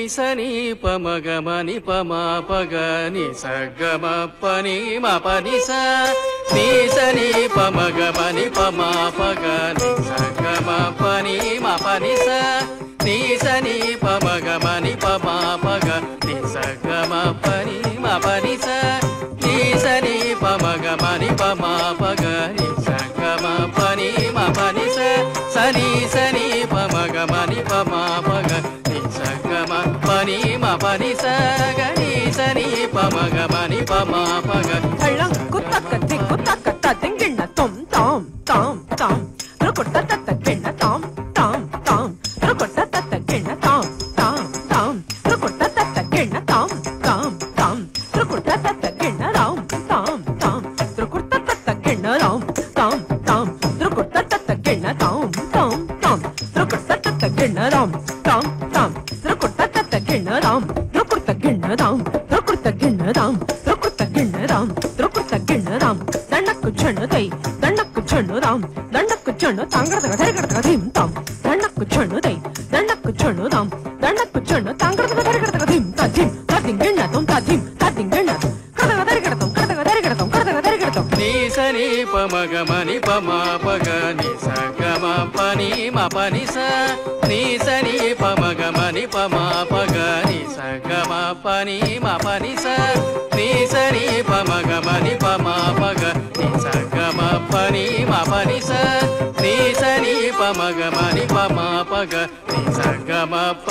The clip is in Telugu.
సని పమగమని పమాపగని సగమపని మపని స నీ సని పమగమని పమాపగని సగమపని మపని స నీ సని పమగమని పమాపగని సగమపని మపని స నీ సని పమగమని పమాపగని సగమపని మపని స సని సని పమగమని పమాపగని సగమపని మపని స గని సని పమగమని పమాపగని తళంకు తక్క దిక్కు తక్క తదింగిణ తొం తాం తాం తాం రుకుట్ట తత్తగిణ తాం తాం తాం రుకుట్ట తత్తగిణ తాం తాం తాం రుకుట్ట తత్తగిణ తాం తాం తాం రుకుట్ట తత్తగిణ రాం తాం తాం రుకుట్ట తత్తగిణ రాం తాం తాం రుకుట్ట తత్తగిణ తాం తాం తాం రుకుట్ట తత్తగిణ రాం తాం తాం రుకుట్ట తత్తగిణ రాం రుకుట్ట గిణ రాం రుకుట్ట గిణ రాం రుకుట్ట గిణ రాం రుకుట్ట గిణ రాం దండకు చెణు దై దండకు చెణు రాం దండకు చెణు తాంగడదగ దరిగడదగ ధిం తాం దండకు చెణు దై దండకు చెణు రాం దండకు చెణు తాంగడదగ దరిగడదగ ధిం తధిం తదింగిణ తం తధిం తదింగిణ కడదగ దరిగడతం కడదగ దరిగడతం కడదగ దరిగడతం నీ సని పమగమని పమాపగని సగమపని మపని స నీ సని పమగమని పమాపగని సగమపని మపని స నీ సని పమగమని పమాపగని సగమపని మపని స నీ సని పమగమని పమాపగని సగమప